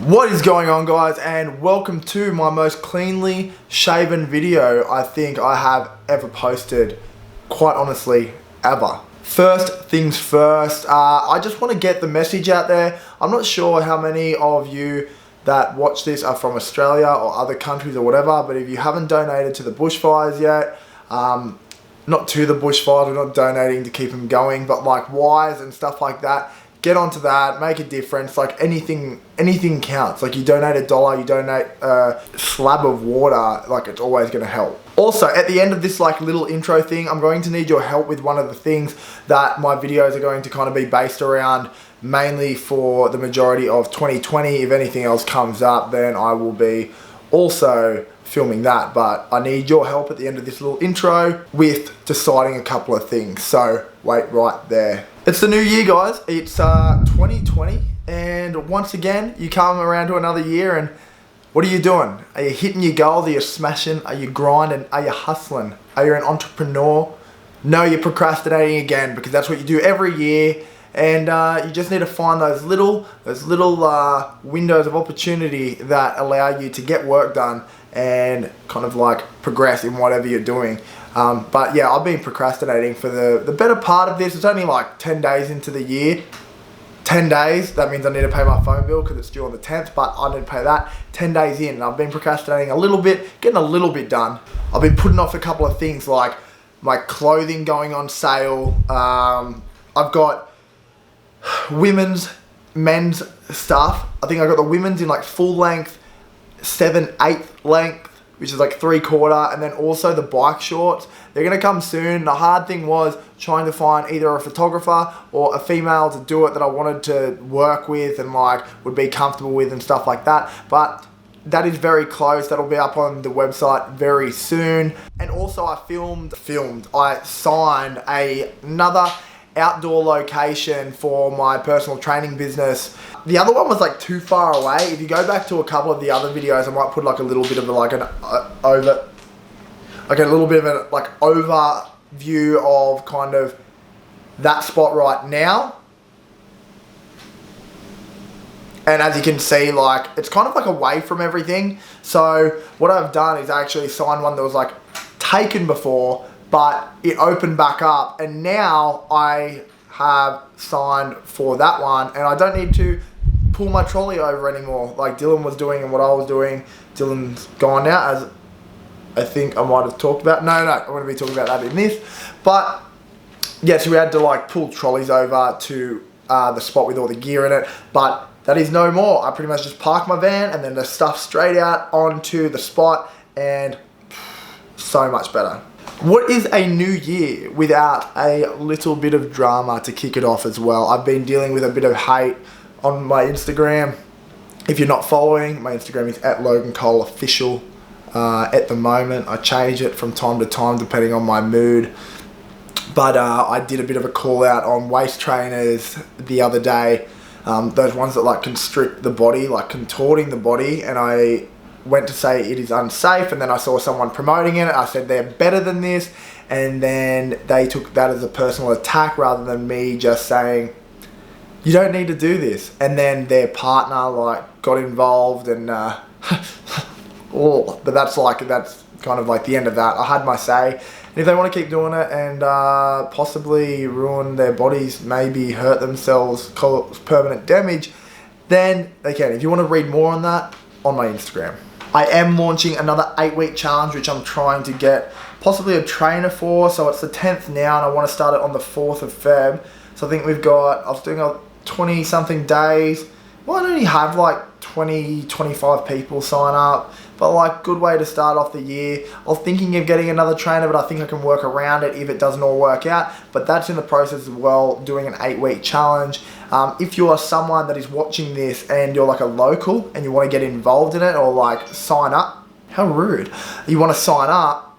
What is going on, guys, and welcome to my most cleanly shaven video I think I have ever posted, quite honestly, ever. First things first, I just want to get the message out there. I'm not sure how many of you that watch this are from Australia or other countries or whatever, but if you haven't donated to the bushfires yet, not to the bushfires, we're not donating to keep them going, but like wires and stuff like that, get onto that, make a difference. Like anything counts. Like you donate $1, you donate a slab of water, like it's always going to help. Also, at the end of this like little intro thing, I'm going to need your help with one of the things that my videos are going to kind of be based around, mainly for the majority of 2020. If anything else comes up, then I will be also filming that, but I need your help at the end of this little intro with deciding a couple of things. So wait right there. It's the new year, guys. It's 2020, and once again you come around to another year, and what are you doing? Are you hitting your goals? Are you smashing? Are you grinding? Are you hustling? Are you an entrepreneur? No, you're procrastinating again, because that's what you do every year. And you just need to find those little windows of opportunity that allow you to get work done and kind of like progress in whatever you're doing. But yeah, I've been procrastinating for the better part of this. It's only like 10 days into the year. 10 days, that means I need to pay my phone bill because it's due on the 10th, but I need to pay that 10 days in. And I've been procrastinating a little bit, getting a little bit done. I've been putting off a couple of things like my clothing going on sale. I've got women's, men's stuff. I think I got the women's in like full length, 7/8 length, which is like 3/4, and then also the bike shorts. They're gonna come soon. The hard thing was trying to find either a photographer or a female to do it that I wanted to work with and like would be comfortable with and stuff like that. But that is very close. That'll be up on the website very soon. And also I I signed another outdoor location for my personal training business. The other one was like too far away. If you go back to a couple of the other videos, I might put like a little bit of an overview of kind of that spot right now. And as you can see, like it's kind of like away from everything. So what I've done is I actually signed one that was like taken before, but it opened back up, and now I have signed for that one, and I don't need to pull my trolley over anymore like Dylan was doing and what I was doing. Dylan's gone now, as I think I might have talked about. No, I'm going to be talking about that in this. But yeah, so we had to like pull trolleys over to the spot with all the gear in it, but that is no more. I pretty much just park my van and then the stuff straight out onto the spot, and so much better. What is a new year without a little bit of drama to kick it off as well? I've been dealing with a bit of hate on my Instagram. If you're not following, my Instagram is @LoganColeOfficial. At the moment, I change it from time to time depending on my mood. But I did a bit of a call out on waist trainers the other day. Those ones that like constrict the body, like contorting the body, and I went to say it is unsafe, and then I saw someone promoting it. I said they're better than this, and then they took that as a personal attack rather than me just saying you don't need to do this. And then their partner like got involved, and but that's kind of like the end of that. I had my say, and if they want to keep doing it and possibly ruin their bodies, maybe hurt themselves, cause permanent damage, then they can. If you want to read more on that, on my Instagram. I am launching another 8-week challenge, which I'm trying to get possibly a trainer for. So it's the 10th now, and I want to start it on the 4th of Feb. So I think I was doing 20 something days. Well, I only have like 25 people sign up, but like good way to start off the year. I was thinking of getting another trainer, but I think I can work around it if it doesn't all work out. But that's in the process as well, doing an 8-week challenge. If you are someone that is watching this and you're like a local and you want to get involved in it or like sign up, how rude, you want to sign up,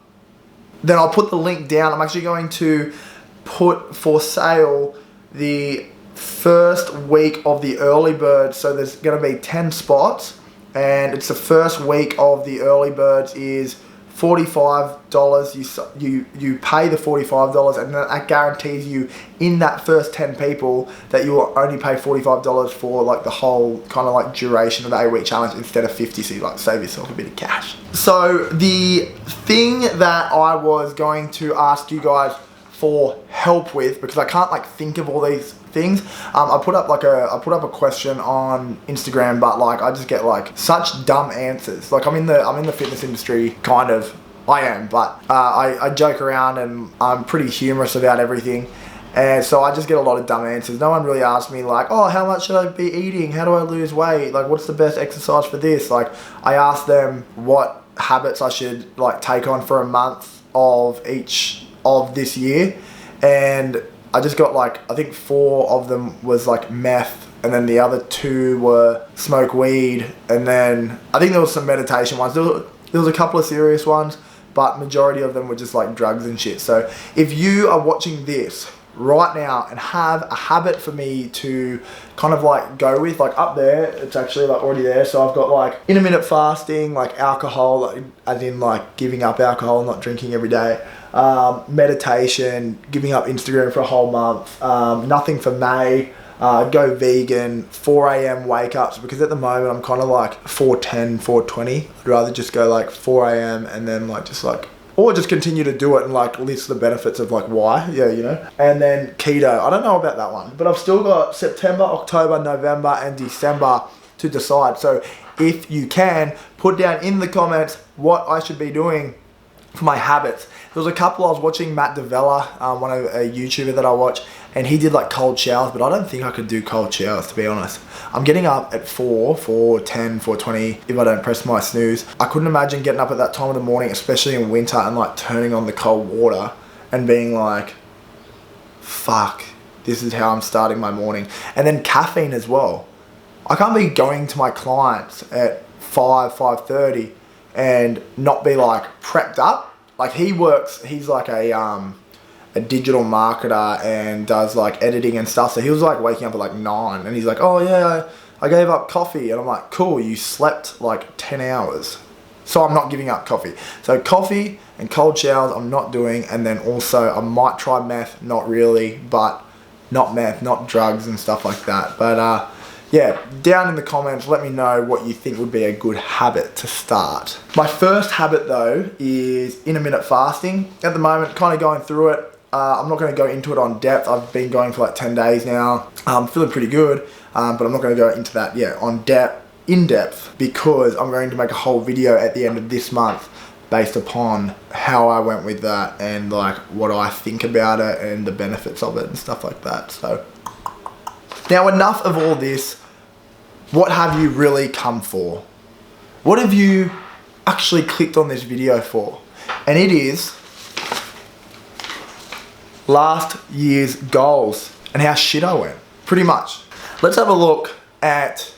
then I'll put the link down. I'm actually going to put for sale the first week of the early bird. So there's going to be 10 spots, and it's the first week of the early birds is $45, you pay the $45, and that guarantees you in that first 10 people that you will only pay $45 for like the whole kind of like duration of the 8-week challenge instead of 50, so you like save yourself a bit of cash. So the thing that I was going to ask you guys for help with, because I can't like think of all these things, I put up a question on Instagram, but like I just get like such dumb answers. Like I'm in the fitness industry, kind of. I am, but I joke around and I'm pretty humorous about everything, and so I just get a lot of dumb answers. No one really asks me like, oh, how much should I be eating? How do I lose weight? Like, what's the best exercise for this? Like, I ask them what habits I should like take on for a month of each of this year, and I just got like, I think 4 of them was like meth, and then the other 2 were smoke weed, and then I think there was some meditation ones. There was a couple of serious ones, but majority of them were just like drugs and shit. So if you are watching this right now and have a habit for me to kind of like go with, like up there, it's actually like already there. So I've got like intermittent fasting, like alcohol, like, as in like giving up alcohol, not drinking every day. Meditation, giving up Instagram for a whole month, nothing for May, go vegan, 4 a.m. wake ups, because at the moment I'm kind of like 4:10, 4:20. I'd rather just go like 4 a.m. and then like just like, or just continue to do it and like list the benefits of like why, yeah, you know. And then keto, I don't know about that one, but I've still got September, October, November and December to decide. So if you can, put down in the comments what I should be doing for my habits. There was a couple, I was watching Matt Devella, a YouTuber that I watch, and he did like cold showers, but I don't think I could do cold showers, to be honest. I'm getting up at 4:10, 4:20 if I don't press my snooze. I couldn't imagine getting up at that time of the morning, especially in winter, and like turning on the cold water and being like, fuck, this is how I'm starting my morning. And then caffeine as well. I can't be going to my clients at 5:30 and not be like prepped up. Like he's like a digital marketer and does like editing and stuff. So he was like waking up at like 9 and he's like, oh yeah, I gave up coffee. And I'm like, cool, you slept like 10 hours. So I'm not giving up coffee. So coffee and cold showers I'm not doing. And then also I might try meth, not really, but not meth, not drugs and stuff like that. But yeah, down in the comments, let me know what you think would be a good habit to start. My first habit though is intermittent fasting. At the moment, kind of going through it. I'm not going to go into it on depth. I've been going for like 10 days now. I'm feeling pretty good, but I'm not going to go into that yet in depth, because I'm going to make a whole video at the end of this month based upon how I went with that and like what I think about it and the benefits of it and stuff like that. So now, enough of all this. What have you really come for? What have you actually clicked on this video for? And it is last year's goals and how shit I went, pretty much. Let's have a look at,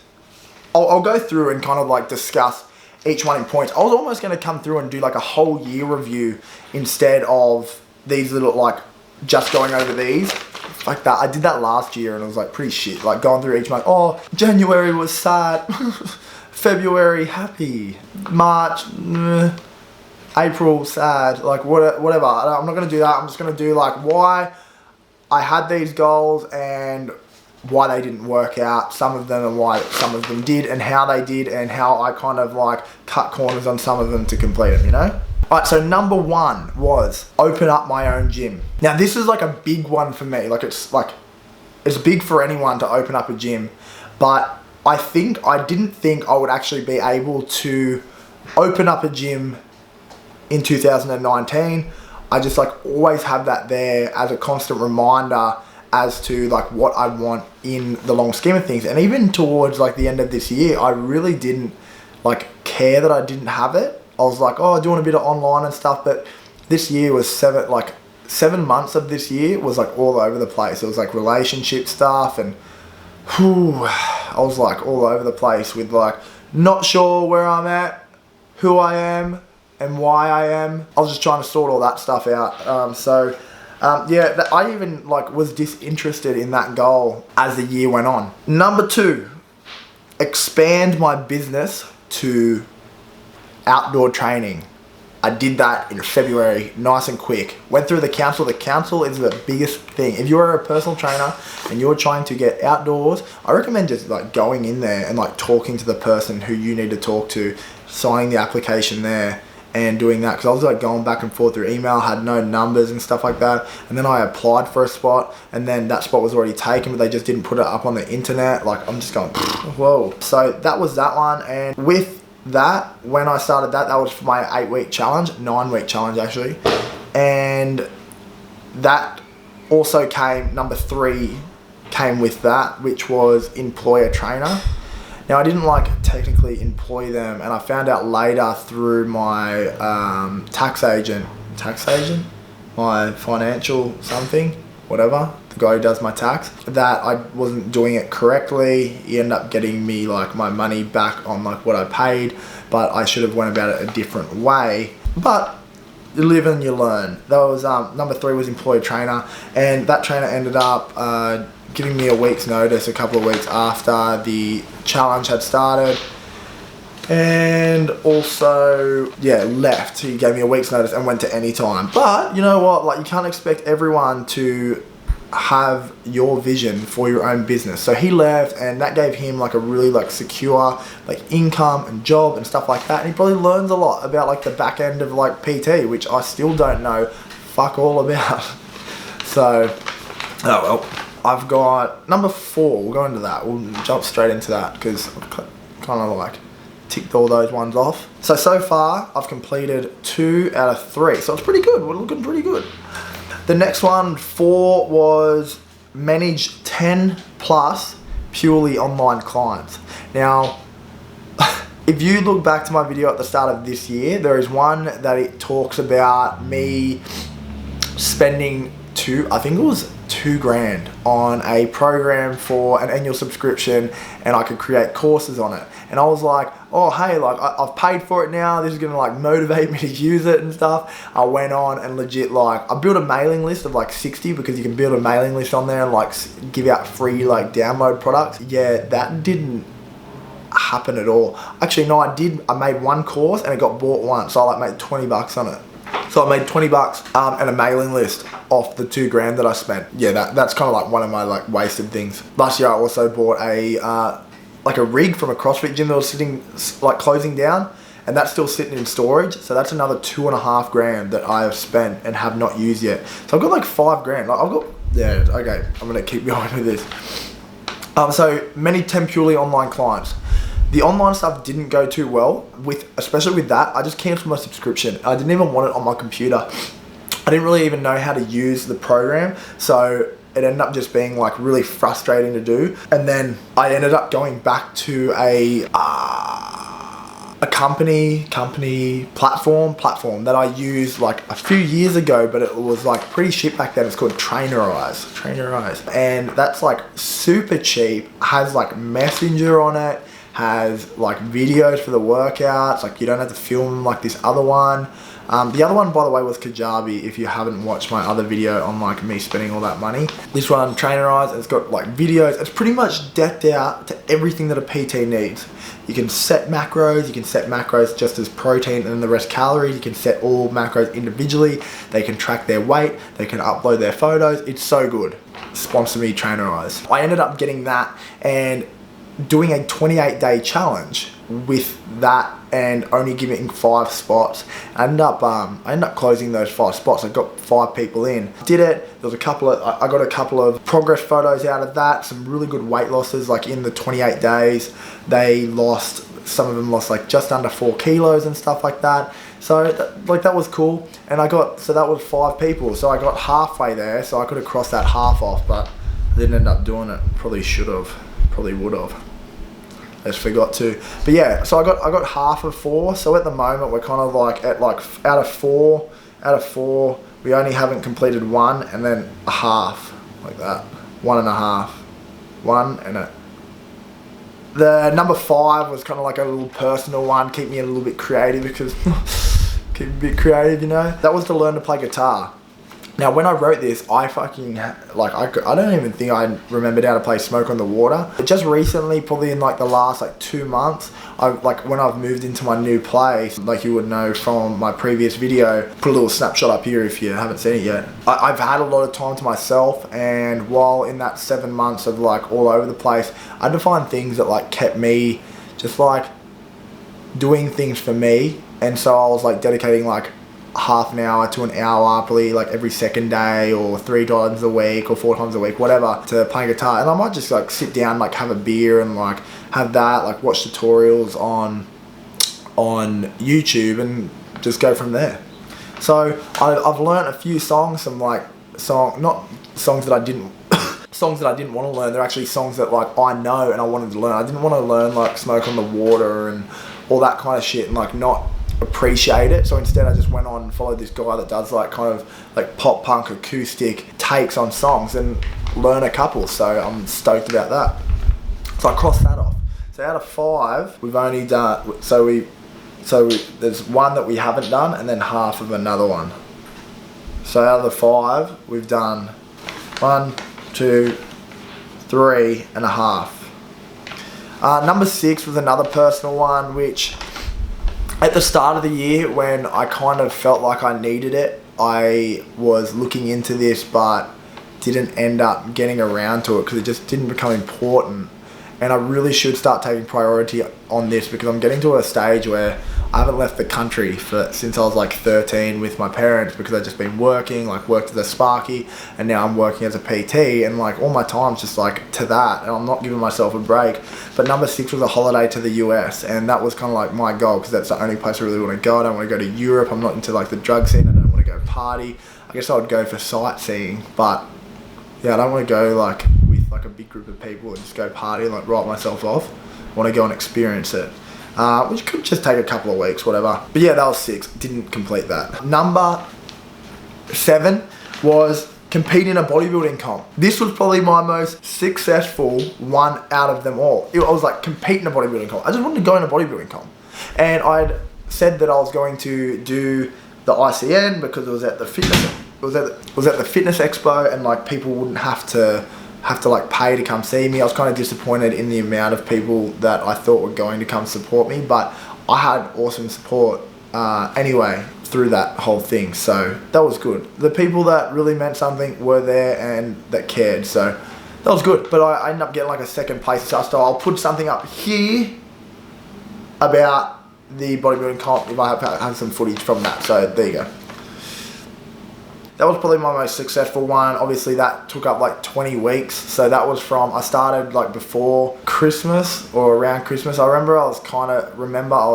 I'll go through and kind of like discuss each one in points. I was almost going to come through and do like a whole year review instead of these little like just going over these. Like that, I did that last year and it was like pretty shit. Like going through each month. Oh, January was sad. February happy. March, April sad. Like whatever. I'm not gonna do that. I'm just gonna do like why I had these goals and why they didn't work out. Some of them and why some of them did, and how they did, and how I kind of like cut corners on some of them to complete them. You know. Alright, so number 1 was open up my own gym. Now this is like a big one for me. Like it's big for anyone to open up a gym, but I didn't think I would actually be able to open up a gym in 2019. I just like always have that there as a constant reminder as to like what I want in the long scheme of things. And even towards like the end of this year, I really didn't like care that I didn't have it. I was like, oh, doing a bit of online and stuff, but this year was 7 months of this year was like all over the place. It was like relationship stuff and I was like all over the place with like not sure where I'm at, who I am and why I am. I was just trying to sort all that stuff out. Yeah, I even like was disinterested in that goal as the year went on. Number 2, expand my business to outdoor training. I did that in February, nice and quick. Went through the council. The council is the biggest thing. If you're a personal trainer and you're trying to get outdoors, I recommend just like going in there and like talking to the person who you need to talk to, signing the application there and doing that. Because I was like going back and forth through email, had no numbers and stuff like that. And then I applied for a spot and then that spot was already taken, but they just didn't put it up on the internet. Like I'm just going, whoa. So that was that one. And with that, when I started that was for my 8-week challenge, 9-week challenge actually, and that also came, number 3 came with that, which was employer trainer. Now I didn't like technically employ them, and I found out later through my tax agent, my financial something, whatever, the guy who does my tax, that I wasn't doing it correctly. He ended up getting me like my money back on like what I paid, but I should have went about it a different way. But you live and you learn. That was number 3 was employee trainer, and that trainer ended up giving me a week's notice a couple of weeks after the challenge had started. And also, yeah, left. He gave me a week's notice and went to any time. But you know what? Like, you can't expect everyone to have your vision for your own business. So he left, and that gave him like a really like secure like income and job and stuff like that. And he probably learns a lot about like the back end of like PT, which I still don't know fuck all about. So, oh well. I've got number 4. We'll go into that. We'll jump straight into that because I've kind of like ticked all those ones off. So far I've completed 2 out of 3. So it's pretty good. We're looking pretty good. The next one, 4, was manage 10 plus purely online clients. Now, if you look back to my video at the start of this year, there is one that it talks about me spending I think it was $2,000 on a program for an annual subscription, and I could create courses on it. And I was like, oh hey, like I've paid for it now, this is gonna like motivate me to use it and stuff. I went on and legit like I built a mailing list of like 60, because you can build a mailing list on there and like give out free like download products. Yeah, that didn't happen at all. Actually no, I made one course and it got bought once, so I like made 20 bucks on it. So I made 20 bucks and a mailing list off the $2,000 that I spent. Yeah, that's kind of like one of my like wasted things. Last year I also bought a rig from a CrossFit gym that was sitting like closing down, and that's still sitting in storage. So that's another $2,500 that I have spent and have not used yet. So I've got like $5,000. Like I've got, yeah, okay, I'm gonna keep going with this. So many 10 purely online clients. The online stuff didn't go too well, especially with that. I just canceled my subscription. I didn't even want it on my computer. I didn't really even know how to use the program, so it ended up just being like really frustrating to do. And then I ended up going back to a company platform that I used like a few years ago, but it was like pretty shit back then. It's called Trainerize. And that's like super cheap, has like Messenger on it, has like videos for the workouts, like you don't have to film like this other one. The other one, by the way, was Kajabi, if you haven't watched my other video on like me spending all that money. This one, Trainerize, it's got like videos. It's pretty much decked out to everything that a PT needs. You can set macros just as protein and the rest calories. You can set all macros individually. They can track their weight. They can upload their photos. It's so good. Sponsor me, Trainerize. I ended up getting that and doing a 28-day challenge with that, and only giving 5 spots. I ended up closing those 5 spots. I got 5 people in. Did it. There was I got a couple of progress photos out of that. Some really good weight losses. Like in the 28 days, some of them lost like just under 4 kilos and stuff like that. So that was cool. And so that was 5 people. So I got halfway there. So I could have crossed that half off, but I didn't end up doing it. Probably should have. Probably would have. I just forgot to. But yeah, so I got half of 4. So at the moment we're kind of like at like out of four, we only haven't completed 1, and then a half, like that. 1.5. 1 and a. The number 5 was kind of like a little personal one, keep me a little bit creative, because keep a bit creative, you know. That was to learn to play guitar. Now, when I wrote this, I fucking, like, I don't even think I remembered how to play Smoke on the Water. But just recently, probably in like the last like 2 months, when I've moved into my new place, like you would know from my previous video, put a little snapshot up here if you haven't seen it yet. I've had a lot of time to myself, and while in that 7 months of like all over the place, I had to find things that like kept me just like doing things for me. And so I was like dedicating like half an hour to an hour probably like every second day, or 3 times a week or 4 times a week, whatever, to playing guitar. And I might just like sit down, like have a beer and like have that, like watch tutorials on YouTube and just go from there. So I've learned a few songs, some like not songs that I didn't songs that I didn't want to learn. They're actually songs that like I know and I wanted to learn. I didn't want to learn like Smoke on the Water and all that kind of shit and like not appreciate it. So instead I just went on and followed this guy that does like kind of like pop punk acoustic takes on songs and learn a couple. So I'm stoked about that. So I crossed that off. So out of 5, we've only done, so there's one that we haven't done and then half of another one. So out of the 5, we've done 1, 2, 3 and a half. Number 6 was another personal one, which at the start of the year, when I kind of felt like I needed it, I was looking into this but didn't end up getting around to it because it just didn't become important. And I really should start taking priority on this because I'm getting to a stage where I haven't left the country since I was like 13 with my parents, because I've just been working, like worked as a Sparky, and now I'm working as a PT, and like all my time's just like to that, and I'm not giving myself a break. But number 6 was a holiday to the US, and that was kind of like my goal because that's the only place I really want to go. I don't want to go to Europe. I'm not into like the drug scene. I don't want to go party. I guess I would go for sightseeing, but yeah, I don't want to go like with like a big group of people and just go party and like write myself off. I want to go and experience it. Which could just take a couple of weeks, whatever. But yeah, that was 6. Didn't complete that. Number 7 was compete in a bodybuilding comp. This was probably my most successful one out of them all. I was like, compete in a bodybuilding comp. I just wanted to go in a bodybuilding comp. And I'd said that I was going to do the ICN because it was at the fitness, it was at the fitness expo, and like people wouldn't have to like pay to come see me. I was kind of disappointed in the amount of people that I thought were going to come support me, but I had awesome support anyway through that whole thing, so that was good. The people that really meant something were there and that cared, so that was good. But I ended up getting like a 2nd place, so I'll put something up here about the bodybuilding comp if I have some footage from that, so there you go. That was probably my most successful one. Obviously that took up like 20 weeks. So that was I started like before Christmas or around Christmas. I remember I was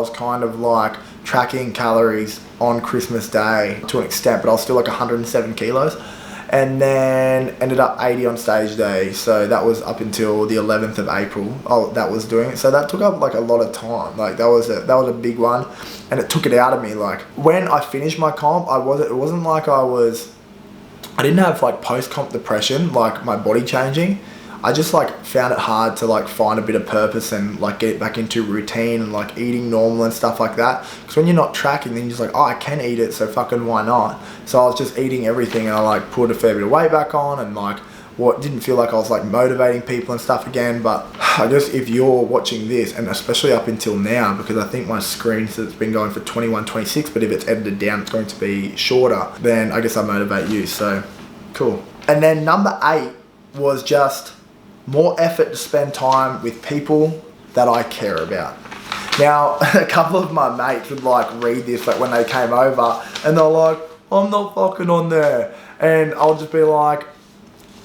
kind of like tracking calories on Christmas Day to an extent, but I was still like 107 kilos. And then ended up 80 on stage day. So that was up until the 11th of April. That was doing it. So that took up like a lot of time. Like that was a big one, and it took it out of me. Like when I finished my comp, it wasn't like I didn't have like post-comp depression, like my body changing. I just like found it hard to like find a bit of purpose and like get back into routine and like eating normal and stuff like that. Because when you're not tracking, then you're just like, oh, I can eat it, so fucking why not? So I was just eating everything, and I like put a fair bit of weight back on, and like didn't feel like I was like motivating people and stuff again. But I guess if you're watching this, and especially up until now, because I think my screen says it's been going for 21:26, but if it's edited down it's going to be shorter, then I guess I motivate you, so cool. And then number 8 was just more effort to spend time with people that I care about. Now, a couple of my mates would like read this like when they came over, and they're like, I'm not fucking on there. And I'll just be like,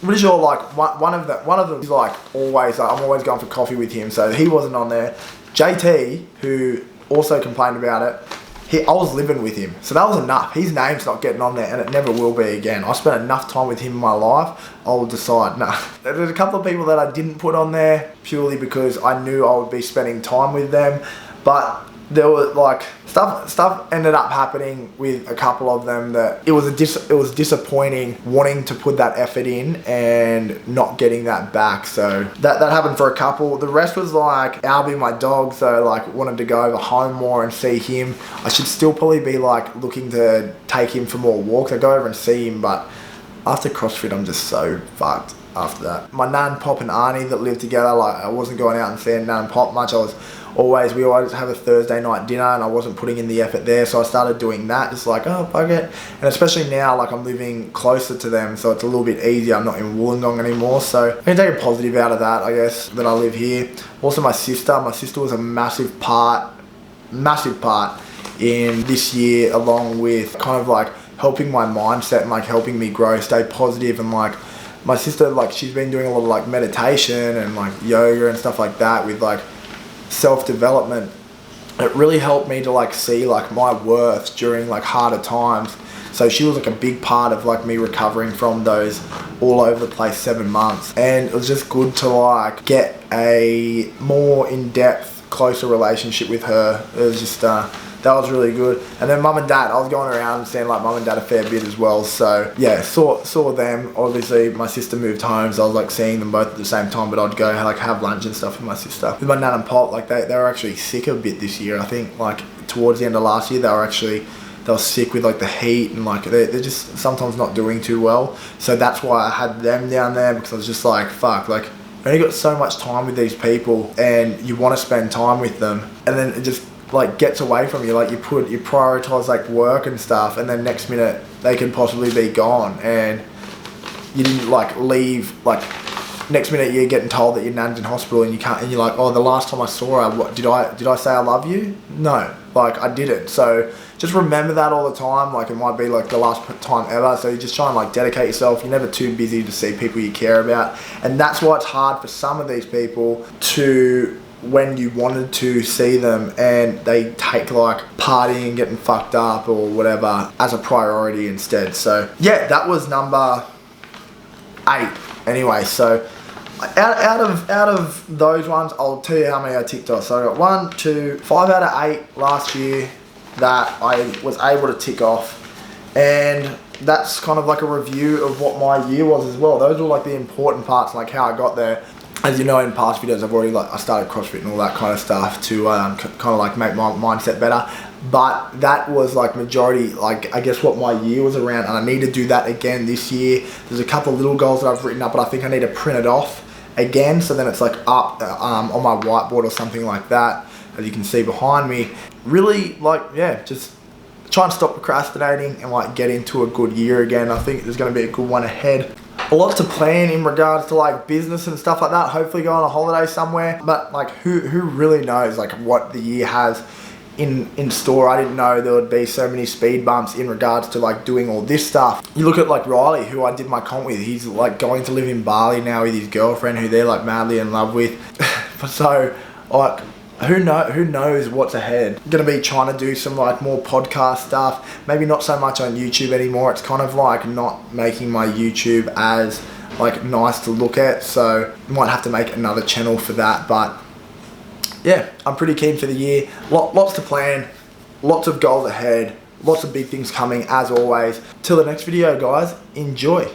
pretty sure like one of them is like always, like, I'm always going for coffee with him, so he wasn't on there. JT, who also complained about it, I was living with him, so that was enough. His name's not getting on there, and it never will be again. I spent enough time with him in my life. I'll decide, nah. There's a couple of people that I didn't put on there purely because I knew I would be spending time with them, but there was like stuff ended up happening with a couple of them that it was disappointing wanting to put that effort in and not getting that back. So that happened for a couple. The rest was like Albie, my dog, so like wanted to go over home more and see him. I should still probably be like looking to take him for more walks. I go over and see him, but after CrossFit, I'm just so fucked after that. My nan, pop and auntie that lived together, like I wasn't going out and seeing nan and pop much. We always have a Thursday night dinner, and I wasn't putting in the effort there, so I started doing that, just like, oh, fuck it. And especially now, like I'm living closer to them, so it's a little bit easier. I'm not in Wollongong anymore, so I can take a positive out of that, I guess, that I live here. Also my sister was a massive part in this year, along with kind of like helping my mindset and like helping me grow, stay positive. And like my sister, like she's been doing a lot of like meditation and like yoga and stuff like that with like self-development. It really helped me to like see like my worth during like harder times. So she was like a big part of like me recovering from those all over the place 7 months. And it was just good to like get a more in-depth, closer relationship with her. It was just that was really good. And then mum and dad, I was going around and seeing like mum and dad a fair bit as well. So yeah, saw them. Obviously my sister moved home, so I was like seeing them both at the same time, but I'd go like have lunch and stuff with my sister. With my nan and pop, like they were actually sick a bit this year. I think like towards the end of last year, they were sick with like the heat, and like they're just sometimes not doing too well. So that's why I had them down there, because I was just like, fuck, like I only got so much time with these people, and you want to spend time with them, and then it just like gets away from you. Like you prioritize like work and stuff, and then next minute they can possibly be gone, and you didn't like leave. Like next minute you're getting told that your nan's in hospital, and you can't, and you're like, oh, the last time I saw her, what did I say I love you? No, like I didn't. So just remember that all the time. Like it might be like the last time ever, so you just try and like dedicate yourself. You're never too busy to see people you care about, and that's why it's hard for some of these people to, when you wanted to see them, and they take like partying, getting fucked up or whatever as a priority instead. So yeah, that was number 8 anyway. So out of those ones, I'll tell you how many I ticked off. So I got 5 out of 8 last year that I was able to tick off, and that's kind of like a review of what my year was as well. Those were like the important parts, like how I got there. As you know, in past videos, I've already I started CrossFit and all that kind of stuff to kind of like make my mindset better. But that was like majority, like I guess what my year was around, and I need to do that again this year. There's a couple of little goals that I've written up, but I think I need to print it off again, so then it's like up on my whiteboard or something like that, as you can see behind me. Really, like, yeah, just try and stop procrastinating and like get into a good year again. I think there's going to be a good one ahead. A lot to plan in regards to like business and stuff like that. Hopefully go on a holiday somewhere, but like who really knows like what the year has in store. I didn't know there would be so many speed bumps in regards to like doing all this stuff. You look at like Riley, who I did my comp with. He's like going to live in Bali now with his girlfriend, who they're like madly in love with. So like who knows what's ahead. I'm gonna be trying to do some like more podcast stuff, maybe not so much on YouTube anymore. It's kind of like not making my YouTube as like nice to look at, so might have to make another channel for that. But yeah, I'm pretty keen for the year. Lots to plan, lots of goals ahead, lots of big things coming as always. Till the next video, guys, enjoy.